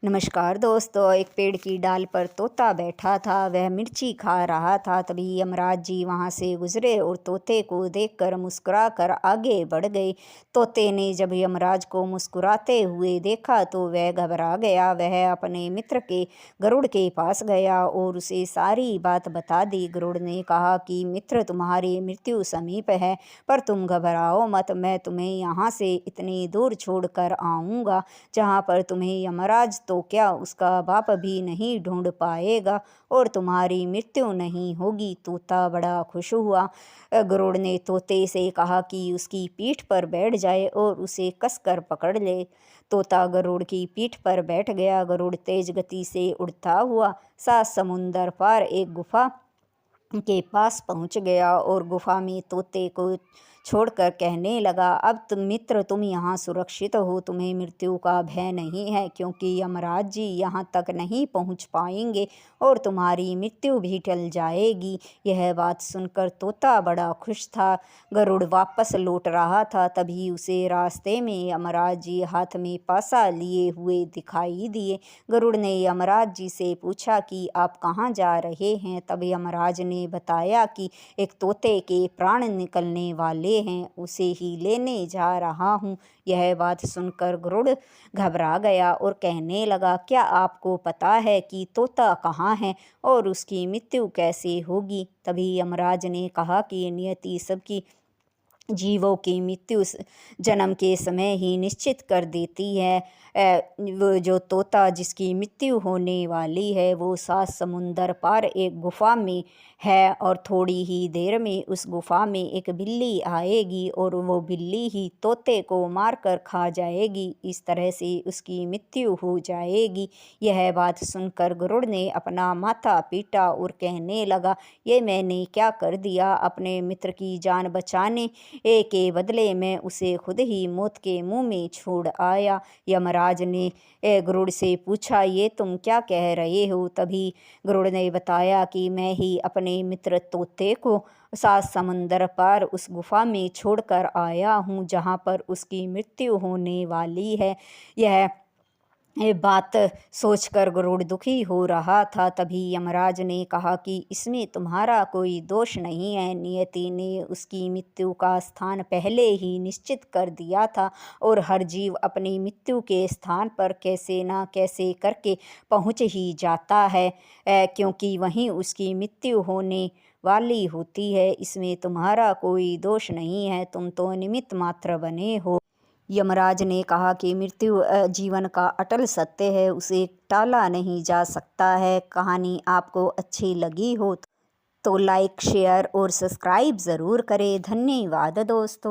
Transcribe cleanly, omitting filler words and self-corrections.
नमस्कार दोस्तों। एक पेड़ की डाल पर तोता बैठा था। वह मिर्ची खा रहा था। तभी यमराज जी वहां से गुजरे और तोते को देखकर मुस्कुरा कर आगे बढ़ गए। तोते ने जब यमराज को मुस्कुराते हुए देखा तो वह घबरा गया। वह अपने मित्र के गरुड़ के पास गया और उसे सारी बात बता दी। गरुड़ ने कहा कि मित्र, तुम्हारी मृत्यु समीप है, पर तुम घबराओ मत। मैं तुम्हें यहाँ से इतनी दूर छोड़ कर आऊँगा जहाँ पर तुम्हें यमराज तो क्या उसका बाप भी नहीं ढूंढ पाएगा और तुम्हारी मृत्यु नहीं होगी। तोता बड़ा खुश हुआ। गरुड़ ने तोते से कहा कि उसकी पीठ पर बैठ जाए और उसे कसकर पकड़ ले। तोता गरुड़ की पीठ पर बैठ गया। गरुड़ तेज गति से उड़ता हुआ 7 समुंदर पार एक गुफा के पास पहुंच गया और गुफा में तोते को छोड़कर कहने लगा, अब तुम मित्र, तुम यहाँ सुरक्षित हो। तुम्हें मृत्यु का भय नहीं है, क्योंकि यमराज जी यहाँ तक नहीं पहुँच पाएंगे और तुम्हारी मृत्यु भी टल जाएगी। यह बात सुनकर तोता बड़ा खुश था। गरुड़ वापस लौट रहा था, तभी उसे रास्ते में यमराज जी हाथ में पासा लिए हुए दिखाई दिए। गरुड़ ने यमराज जी से पूछा कि आप कहाँ जा रहे हैं। तब यमराज ने बताया कि एक तोते के प्राण निकलने वाले हैं, उसे ही लेने जा रहा हूँ। यह बात सुनकर गरुड़ घबरा गया और कहने लगा, क्या आपको पता है कि तोता कहाँ है और उसकी मृत्यु कैसे होगी। तभी यमराज ने कहा कि नियति सबकी जीवों की मृत्यु जन्म के समय ही निश्चित कर देती है। वो जो तोता जिसकी मृत्यु होने वाली है वो 7 समुंदर पार एक गुफा में है और थोड़ी ही देर में उस गुफा में एक बिल्ली आएगी और वो बिल्ली ही तोते को मार कर खा जाएगी। इस तरह से उसकी मृत्यु हो जाएगी। यह बात सुनकर गरुड़ ने अपना माथा पीटा और कहने लगा, ये मैंने क्या कर दिया। अपने मित्र की जान बचाने के बदले में उसे खुद ही मौत के मुंह में छोड़ आया। यमराज ने गरुड़ से पूछा, ये तुम क्या कह रहे हो। तभी गरुड़ ने बताया कि मैं ही अपने मित्र तोते को 7 समंदर पार उस गुफा में छोड़कर आया हूँ जहाँ पर उसकी मृत्यु होने वाली है। यह बात सोचकर गरुड़ दुखी हो रहा था। तभी यमराज ने कहा कि इसमें तुम्हारा कोई दोष नहीं है। नियति ने उसकी मृत्यु का स्थान पहले ही निश्चित कर दिया था और हर जीव अपनी मृत्यु के स्थान पर कैसे ना कैसे करके पहुंच ही जाता है, क्योंकि वहीं उसकी मृत्यु होने वाली होती है। इसमें तुम्हारा कोई दोष नहीं है, तुम तो निमित्त मात्र बने हो। यमराज ने कहा कि मृत्यु जीवन का अटल सत्य है, उसे टाला नहीं जा सकता है। कहानी आपको अच्छी लगी हो तो लाइक, शेयर और सब्सक्राइब ज़रूर करें। धन्यवाद दोस्तों।